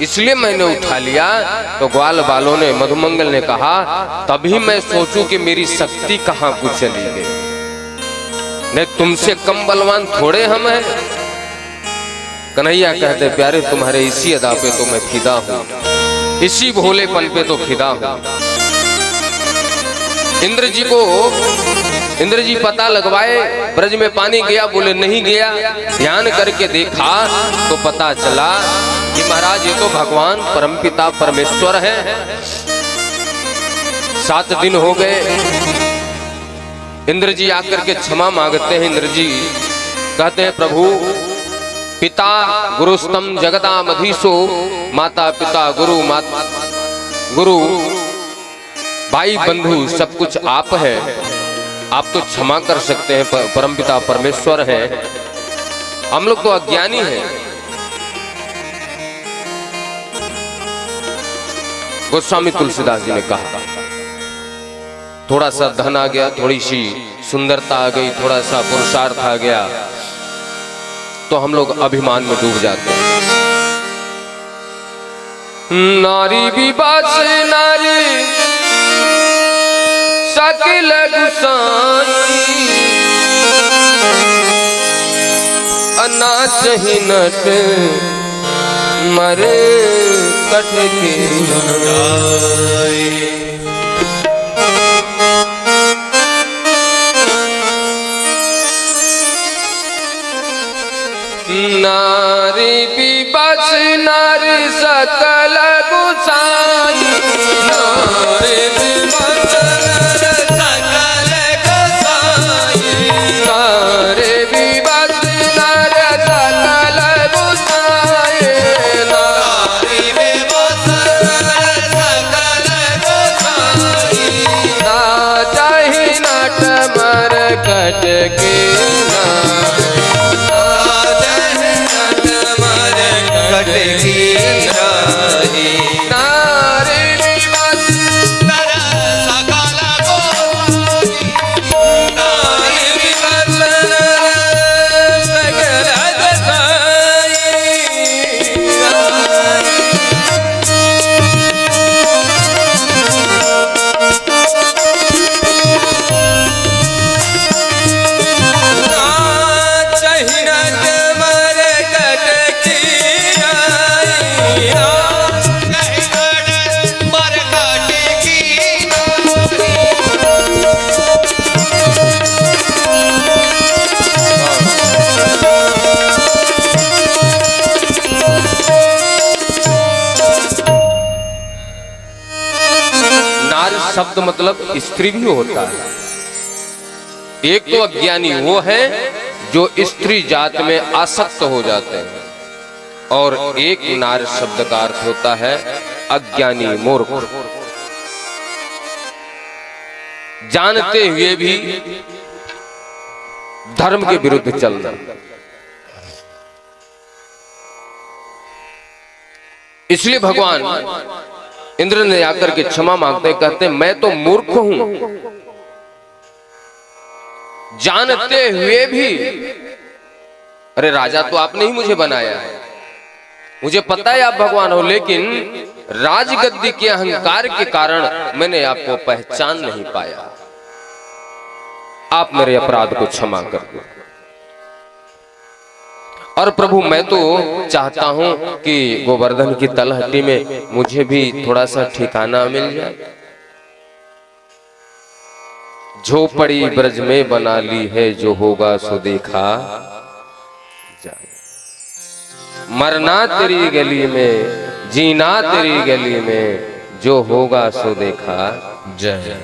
इसलिए मैंने उठा लिया। तो ग्वाल बालों ने, मधुमंगल ने कहा, तभी मैं सोचूं कि मेरी शक्ति कहां को चली गई। नहीं, तुमसे कम बलवान थोड़े हम हैं। कन्हैया कहते, प्यारे तुम्हारे इसी अदा पे तो मैं फिदा हूं, इसी भोलेपन पे तो फिदा हूं। इंद्र जी पता लगवाए, ब्रज में पानी गया? बोले नहीं गया। ध्यान करके देखा तो पता चला कि महाराज ये तो भगवान परमपिता परमेश्वर हैं। 7 दिन हो गए। इंद्र जी आकर के क्षमा मांगते हैं। इंद्र जी कहते हैं, प्रभु पिता गुरुस्तम जगदामधीशो, माता पिता गुरु भाई बंधु सब कुछ आप हैं। आप तो क्षमा कर सकते हैं, परमपिता परमेश्वर हैं। हम लोग तो अज्ञानी हैं। गोस्वामी तुलसीदास जी ने कहा, थोड़ा सा धन आ गया, थोड़ी सी सुंदरता आ गई, थोड़ा सा पुरुषार्थ आ गया, तो हम लोग अभिमान में डूब जाते हैं। नारी विवास नारी सकल गुसाई, अनाच ही नट मरे कट के नारी विवश नारी सकल गुसाई, नारी विवश सकल गुसाई, नारी विवश नारी सकल गुसाई, नारी विवश सकल गुसाई, नाचहि नट मर कट के शब्द मतलब स्त्री भी होता है। एक तो अज्ञानी वो है जो स्त्री जात में आसक्त हो जाते हैं, और एक नार शब्द का अर्थ होता है अज्ञानी मूर्ख, जानते हुए भी धर्म के विरुद्ध चलना। इसलिए भगवान इंद्र ने आकर के क्षमा मांगते, कहते मैं तो मूर्ख हूं, जानते हुए भी। अरे राजा तो आपने ही मुझे बनाया है, मुझे पता है आप भगवान हो, लेकिन राजगद्दी के अहंकार के कारण मैंने आपको पहचान नहीं पाया। आप मेरे अपराध को क्षमा कर दो। और प्रभु मैं तो चाहता हूं कि गोवर्धन की तलहटी में मुझे भी थोड़ा सा ठिकाना मिल जाए। झोपड़ी ब्रज में बना ली है, जो होगा सो देखा जाए। मरना तेरी गली में, जीना तेरी गली में, जो होगा सो देखा जाए।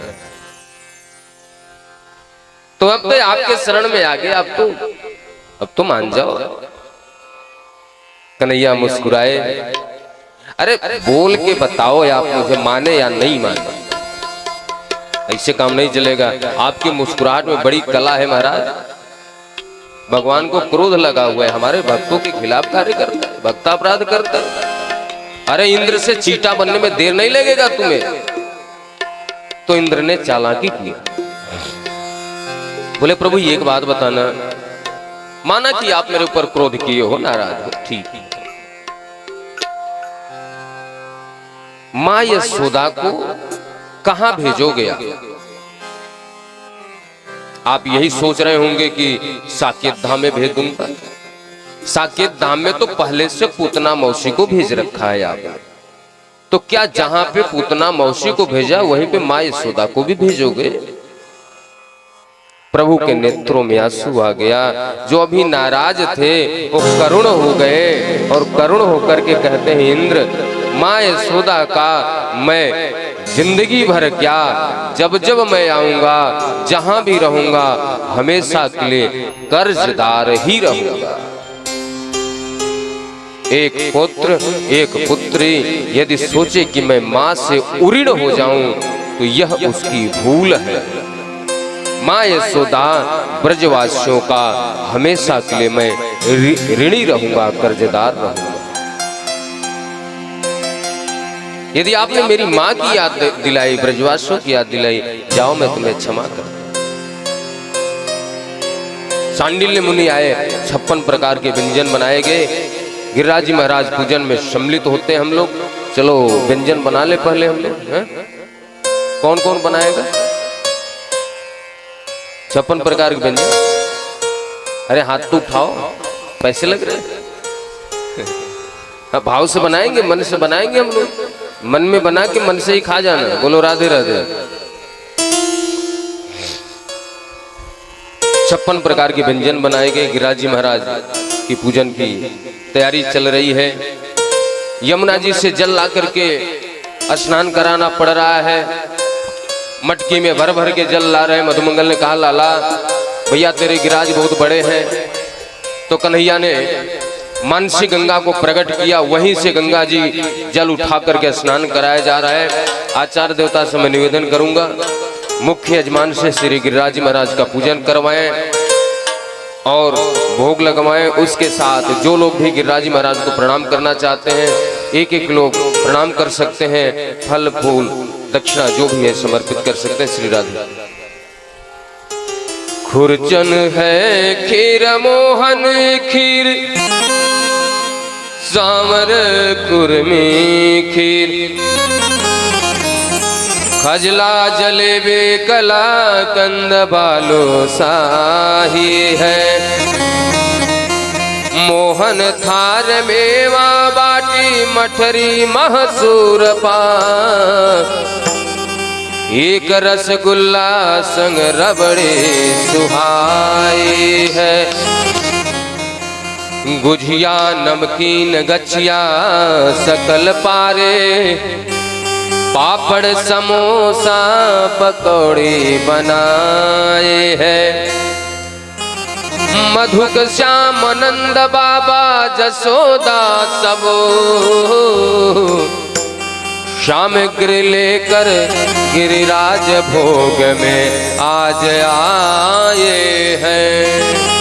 तो अब तो आपके शरण में आ गए, अब तो मान जाओ। कन्हैया मुस्कुराए, अरे बोल के बताओ आप मुझे माने या नहीं माने, ऐसे काम नहीं चलेगा। आपकी मुस्कुराहट में बड़ी कला है महाराज। भगवान को क्रोध लगा हुआ है, हमारे भक्तों के खिलाफ कार्य करता है, भक्तापराध करता है। अरे इंद्र से चीटा बनने में देर नहीं लगेगा तुम्हें। तो इंद्र ने चालाकी की, बोले प्रभु एक बात बताना, माना कि आप मेरे ऊपर क्रोध किए हो, नाराज हो, ठीक, माँ यशोदा को कहां भेजोगे आप यही सोच रहे होंगे कि साकेत धाम में भेज दूंगा। साकेत धाम में तो पहले से पूतना मौसी को भेज रखा है आपने, तो क्या जहां पे पूतना मौसी को भेजा वहीं पे माँ यशोदा को भी भेजोगे? प्रभु के नेत्रों में आंसू आ गया। जो अभी नाराज थे वो करुण हो गए और करुण होकर के कहते हैं, इंद्र, माँ यशोदा का मैं जिंदगी भर क्या, जब जब मैं आऊंगा, जहां भी रहूंगा, हमेशा के लिए कर्जदार ही रहूंगा। एक पुत्र एक पुत्री यदि सोचे कि मैं माँ से उऋण हो जाऊं तो यह उसकी भूल है। माँ यशोदा ब्रजवासियों का हमेशा के लिए मैं ऋणी रहूंगा, कर्जदार रहूंगा। यदि आपने मेरी माँ की याद दिलाई, ब्रजवासियों की याद दिलाई, जाओ मैं तुम्हें क्षमा कर। सांडिल्य मुनि आए, 56 प्रकार के व्यंजन बनाए गए। गिरिराज जी महाराज पूजन में सम्मिलित होते हैं हम लोग। चलो व्यंजन बना ले पहले हम लोग। कौन कौन बनाएगा 56 प्रकार के व्यंजन? अरे हाथ तो उठाओ, पैसे लग रहे हैं। भाव से बनाएंगे, मन से बनाएंगे हम लोग। मन में बना के मन से ही खा जाना। बोलो राधे राधे। 56 प्रकार के व्यंजन बनाए गए। गिरिराज जी महाराज की पूजन की तैयारी चल रही है। यमुना जी से जल ला करके स्नान कराना पड़ रहा है। मटकी में भर भर के जल ला रहे। मधुमंगल ने कहा, लाला भैया तेरे गिरिराज बहुत बड़े हैं। तो कन्हैया ने मानसी गंगा को प्रकट किया। वहीं से गंगा जी जल उठा करके स्नान कराया जा रहा है। आचार्य देवता से मैं निवेदन करूंगा, मुख्य यजमान से श्री गिरिराज जी महाराज का पूजन करवाएं और भोग लगवाएं। उसके साथ जो लोग भी गिरिराज जी महाराज को प्रणाम करना चाहते हैं, एक एक लोग प्रणाम कर सकते हैं। फल फूल दक्षिणा जो भी है समर्पित कर सकते हैं। श्री राधे। खुरचन है खीर मोहन खीर, सांवर कुरमी खीर, खजला जलेबी कला कंद बालो शाही है। मोहन थार मेवा बाटी मठरी महसूर पाक, एक रसगुल्ला संग रबड़े सुहाई है। गुझिया नमकीन गछिया सकल पारे, पापड़ समोसा पकौड़ी बनाए हैं। मधुक श्याम नंद बाबा जसोदा सबो, सामग्री लेकर गिरिराज भोग में आज आए हैं।